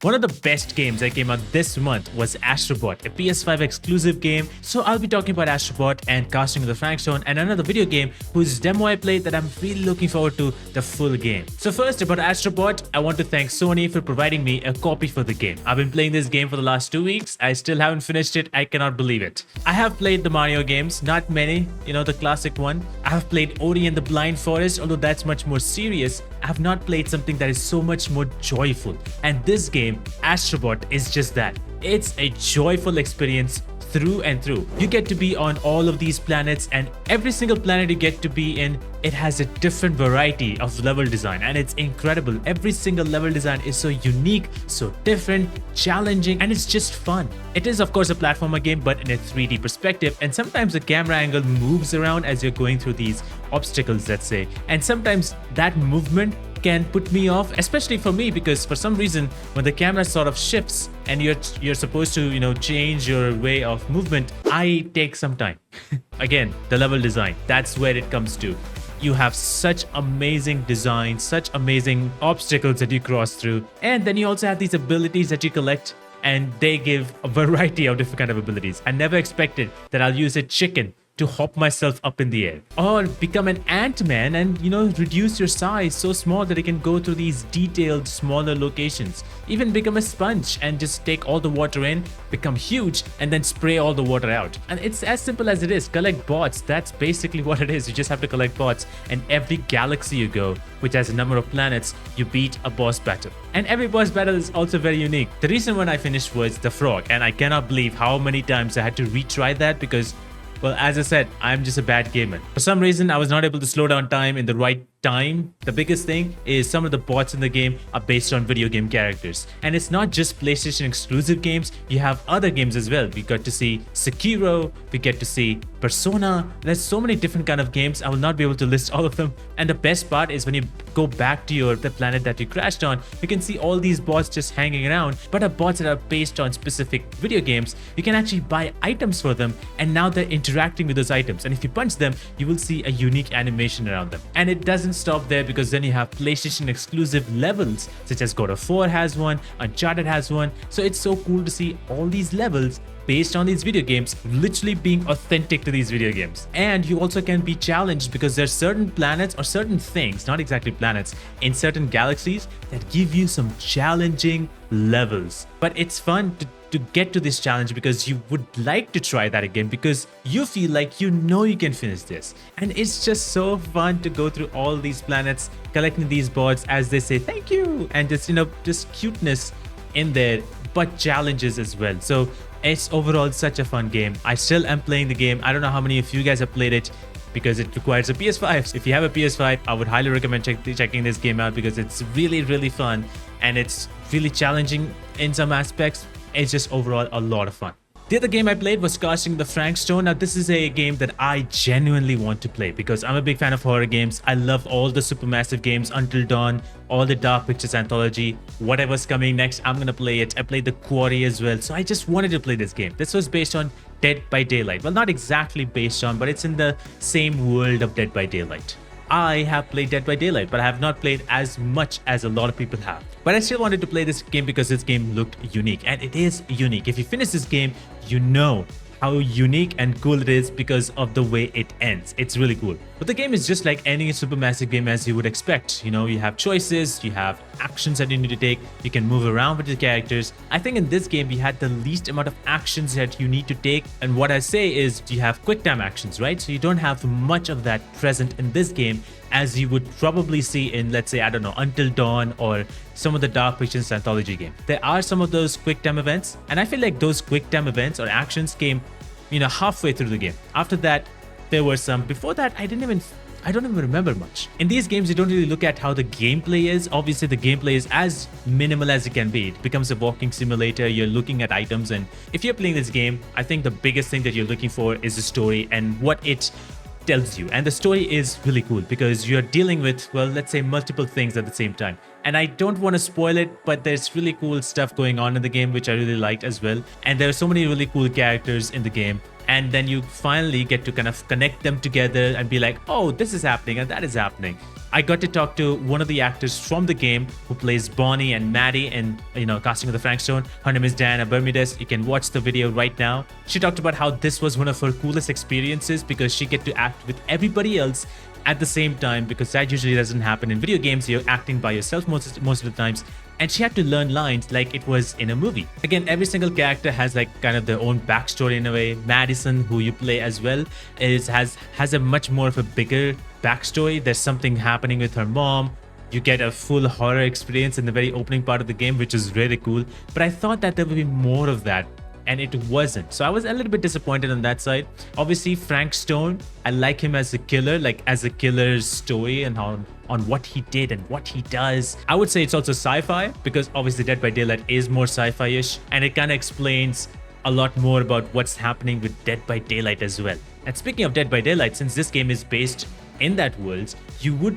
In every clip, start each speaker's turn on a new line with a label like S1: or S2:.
S1: One of the best games that came out this month was Astro Bot, a PS5 exclusive game. So I'll be talking about Astro Bot and Casting of the Frankstone and another video game whose demo I played that I'm really looking forward to the full game. So first about Astro Bot, I want to thank Sony for providing me a copy for the game. I've been playing this game for the last 2 weeks. I still haven't finished it. I cannot believe it. I have played the Mario games, not many, the classic one. I have played Ori and the Blind Forest, although that's much more serious. I have not played something that is so much more joyful. And this game, Astro Bot, is just that. It's a joyful experience through and through. You get to be on all of these planets, and every single planet you get to be in, it has a different variety of level design, and it's incredible. Every single level design is so unique, so different, challenging, and it's just fun. It is of course a platformer game, but in a 3D perspective, and sometimes the camera angle moves around as you're going through these obstacles, let's say, and sometimes that movement can put me off, especially for me, because for some reason when the camera sort of shifts and you're supposed to change your way of movement, I take some time. Again, the level design, that's where it comes to. You have such amazing design, such amazing obstacles that you cross through, and then you also have these abilities that you collect, and they give a variety of different kind of abilities. I never expected that I'll use a chicken to hop myself up in the air, or become an ant-man and reduce your size so small that it can go through these detailed smaller locations. Even become a sponge and just take all the water in, become huge, and then spray all the water out. And it's as simple as it is. Collect bots. That's basically what it is. You just have to collect bots, and every galaxy you go, which has a number of planets, you beat a boss battle. And every boss battle is also very unique. The recent one I finished was the frog, and I cannot believe how many times I had to retry that because, well, as I said, I'm just a bad gamer. For some reason, I was not able to slow down time in the right time. The biggest thing is some of the bots in the game are based on video game characters. And it's not just PlayStation exclusive games, you have other games as well. We got to see Sekiro, we get to see Persona. There's so many different kind of games. I will not be able to list all of them. And the best part is when you go back to the planet that you crashed on, you can see all these bots just hanging around, but are bots that are based on specific video games. You can actually buy items for them, and now they're interacting with those items. And if you punch them, you will see a unique animation around them. And it doesn't stop there, because then you have PlayStation exclusive levels, such as God of War has one, Uncharted has one. So it's so cool to see all these levels based on these video games literally being authentic to these video games. And you also can be challenged, because there's certain planets or certain things, not exactly planets, in certain galaxies that give you some challenging levels. But it's fun to get to this challenge because you would like to try that again, because you feel like you can finish this. And it's just so fun to go through all these planets, collecting these bots as they say thank you, and just cuteness in there, but challenges as well. So it's overall such a fun game. I still am playing the game. I don't know how many of you guys have played it, because it requires a PS5. So if you have a PS5, I would highly recommend checking this game out, because it's really, really fun, and it's really challenging in some aspects. It's just overall a lot of fun. The other game I played was Casting the Frankstone. Now, this is a game that I genuinely want to play, because I'm a big fan of horror games. I love all the supermassive games, Until Dawn, all the Dark Pictures anthology, whatever's coming next, I'm gonna play it. I played The Quarry as well, so I just wanted to play this game. This was based on Dead by Daylight. Well, not exactly based on, but it's in the same world of Dead by Daylight. I have played Dead by Daylight, but I have not played as much as a lot of people have. But I still wanted to play this game because this game looked unique, and it is unique. If you finish this game, you know how unique and cool it is because of the way it ends. It's really cool. But the game is just like any supermassive game as you would expect. You have choices, you have actions that you need to take, you can move around with your characters. I think in this game, we had the least amount of actions that you need to take. And what I say is you have quick time actions, right? So you don't have much of that present in this game as you would probably see in, let's say, I don't know, Until Dawn or some of the Dark Pictures anthology game. There are some of those quick time events, and I feel like those quick time events or actions came halfway through the game. After that, there were some. Before that, I don't even remember much. In these games, you don't really look at how the gameplay is. Obviously, the gameplay is as minimal as it can be. It becomes a walking simulator. You're looking at items, and if you're playing this game, I think the biggest thing that you're looking for is the story and what it tells you. And the story is really cool because you're dealing with, well, let's say multiple things at the same time. And I don't want to spoil it, but there's really cool stuff going on in the game, which I really liked as well. And there are so many really cool characters in the game. And then you finally get to kind of connect them together and be like, oh, this is happening and that is happening. I got to talk to one of the actors from the game who plays Bonnie and Maddie in, Casting of the Frankstone. Her name is Diana Bermudez. You can watch the video right now. She talked about how this was one of her coolest experiences because she get to act with everybody else at the same time, because that usually doesn't happen in video games. You're acting by yourself most of the times. And she had to learn lines like it was in a movie. Again, every single character has like kind of their own backstory in a way. Madison, who you play as well, has a much more of a bigger backstory. There's something happening with her mom. You get a full horror experience in the very opening part of the game, which is really cool. But I thought that there would be more of that, and it wasn't. So I was a little bit disappointed on that side. Obviously, Frank Stone, I like him as a killer, like as a killer's story and how on what he did and what he does. I would say it's also sci-fi, because obviously Dead by Daylight is more sci-fi-ish, and it kind of explains a lot more about what's happening with Dead by Daylight as well. And speaking of Dead by Daylight, since this game is based in that world, you would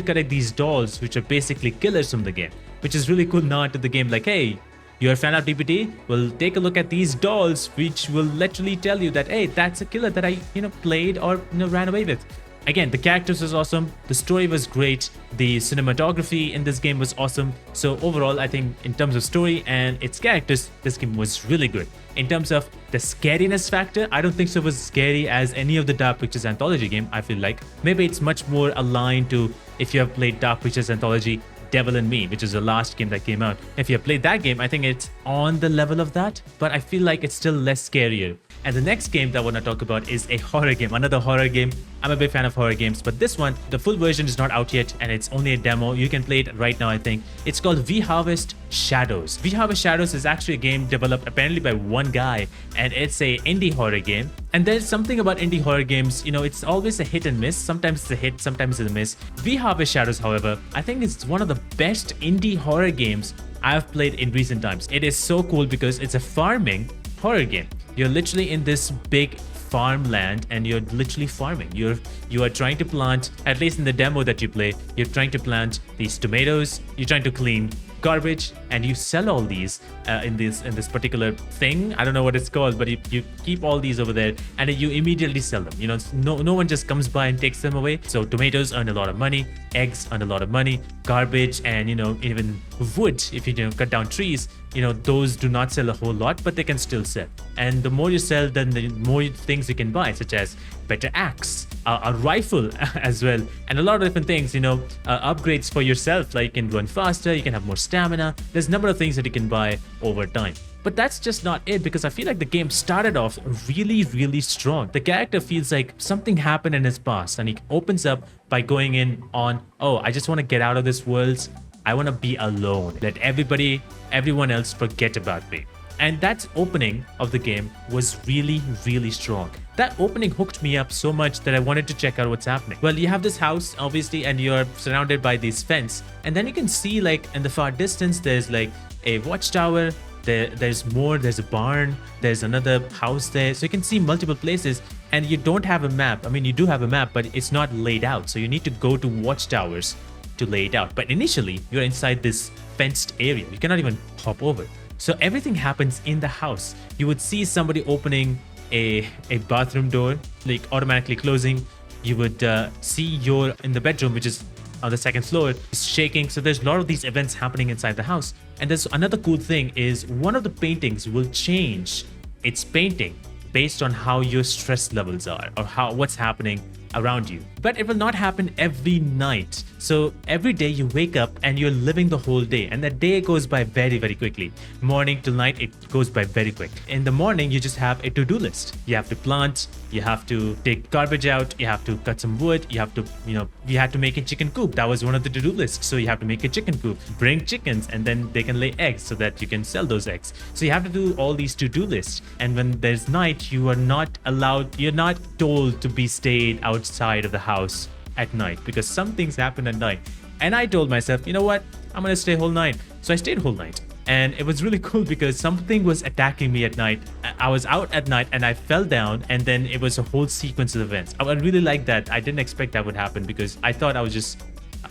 S1: collect these dolls, which are basically killers from the game, which is really cool nod to the game. Like, hey, you're a fan of DPT? Well, take a look at these dolls, which will literally tell you that, hey, that's a killer that I, played or, ran away with. Again, the characters was awesome. The story was great. The cinematography in this game was awesome. So overall, I think in terms of story and its characters, this game was really good. In terms of the scariness factor, I don't think so it was scary as any of the Dark Pictures Anthology game, I feel like. Maybe it's much more aligned to, if you have played Dark Pictures Anthology, Devil in Me, which is the last game that came out. If you have played that game, I think it's on the level of that, but I feel like it's still less scarier. And the next game that I want to talk about is a horror game, another horror game. I'm a big fan of horror games, but this one, the full version is not out yet, and it's only a demo. You can play it right now, I think. It's called We Harvest Shadows. We Harvest Shadows is actually a game developed apparently by one guy, and it's a indie horror game. And there's something about indie horror games, it's always a hit and miss. Sometimes it's a hit, sometimes it's a miss. We Harvest Shadows, however, I think it's one of the best indie horror games I've played in recent times. It is so cool because it's a farming horror game. You're literally in this big farmland and you're literally farming. You are trying to plant, at least in the demo that you play, you're trying to plant these tomatoes, you're trying to clean garbage, and you sell all these in this particular thing. I don't know what it's called, but you keep all these over there and you immediately sell them. No one just comes by and takes them away. So tomatoes earn a lot of money, eggs earn a lot of money, garbage, and even wood, if you cut down trees, those do not sell a whole lot, but they can still sell. And the more you sell, then the more things you can buy, such as better axe, a rifle as well, and a lot of different things, upgrades for yourself, like you can run faster, you can have more stamina. There's a number of things that you can buy over time. But that's just not it, because I feel like the game started off really, really strong. The character feels like something happened in his past, and he opens up by going in on, oh, I just want to get out of this world. I want to be alone. Let everyone else forget about me. And that opening of the game was really, really strong. That opening hooked me up so much that I wanted to check out what's happening. Well, you have this house, obviously, and you're surrounded by this fence. And then you can see, like, in the far distance, there's like a watchtower. There's a barn. There's another house there. So you can see multiple places. And you don't have a map. I mean, you do have a map, but it's not laid out. So you need to go to watchtowers to lay it out. But initially, you're inside this fenced area. You cannot even hop over. So everything happens in the house. You would see somebody opening a bathroom door, like automatically closing. You would see you're in the bedroom, which is on the second floor, is shaking. So there's a lot of these events happening inside the house. And there's another cool thing is one of the paintings will change its painting based on how your stress levels are or what's happening around you. But it will not happen every night. So every day you wake up and you're living the whole day, and that day goes by very, very quickly. Morning till night, it goes by very quick. In the morning, you just have a to-do list. You have to plant, you have to take garbage out, you have to cut some wood, you have to, you had to make a chicken coop. That was one of the to-do lists. So you have to make a chicken coop, bring chickens, and then they can lay eggs so that you can sell those eggs. So you have to do all these to-do lists. And when there's night, you are not allowed, you're not told to be stayed outside of the house at night, because some things happen at night. And I told myself, you know what, I'm gonna stay whole night. So I stayed whole night, and it was really cool because something was attacking me at night. I was out at night and I fell down, and then it was a whole sequence of events. I really like that. I didn't expect that would happen because I thought I was just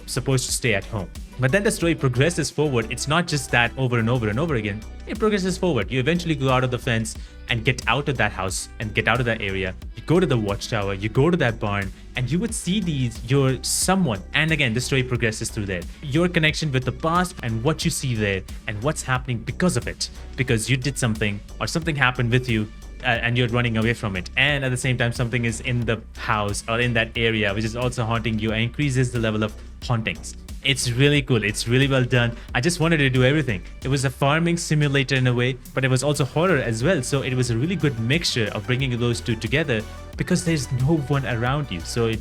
S1: supposed to stay at home. But then the story progresses forward. It's not just that over and over and over again. It progresses forward. You eventually go out of the fence and get out of that house and get out of that area. You go to the watchtower, you go to that barn, and you would see you're someone. And again, the story progresses through there. Your connection with the past and what you see there and what's happening because of it. Because you did something or something happened with you and you're running away from it. And at the same time, something is in the house or in that area, which is also haunting you and increases the level of hauntings. It's really cool. It's really well done. I just wanted to do everything. It was a farming simulator in a way, but it was also horror as well. So it was a really good mixture of bringing those two together because there's no one around you. So it,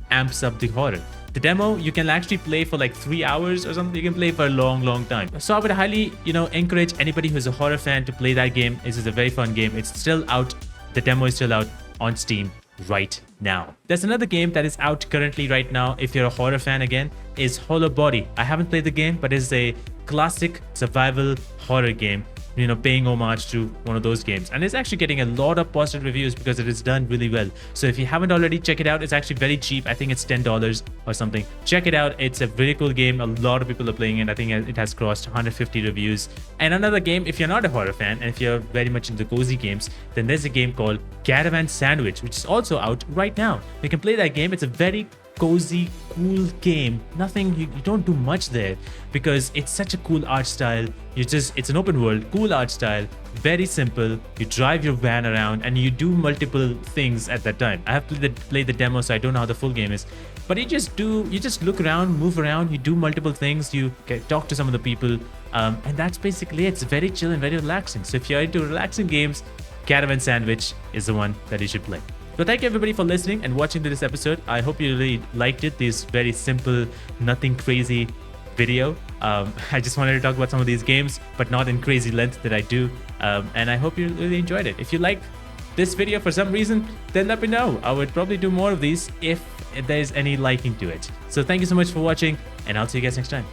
S1: amps up the horror. The demo, you can actually play for like 3 hours or something. You can play for a long time. So I would highly, encourage anybody who's a horror fan to play that game. This is a very fun game. It's still out. The demo is still out on Steam right now. There's another game that is out currently right now, if you're a horror fan again, is Hollow Body. I haven't played the game, but it's a classic survival horror game, paying homage to one of those games. And it's actually getting a lot of positive reviews because it is done really well. So if you haven't already, check it out. It's actually very cheap. I think it's $10 or something. Check it out. It's a very cool game. A lot of people are playing it. I think it has crossed 150 reviews. And another game, if you're not a horror fan and if you're very much into cozy games, then there's a game called Caravan Sandwich, which is also out right now. You can play that game. It's a very cozy, cool game. Nothing, you don't do much there because it's such a cool art style. It's an open world, cool art style, very simple. You drive your van around and you do multiple things at that time. I have played the demo, so I don't know how the full game is. But you just look around, move around, you do multiple things, you talk to some of the people, and that's basically it. It's very chill and very relaxing. So if you're into relaxing games, Caravan Sandwich is the one that you should play. So thank you everybody for listening and watching to this episode. I hope you really liked it. This very simple, nothing crazy video. I just wanted to talk about some of these games, but not in crazy length that I do. And I hope you really enjoyed it. If you like this video for some reason, then let me know. I would probably do more of these if there's any liking to it. So thank you so much for watching, and I'll see you guys next time.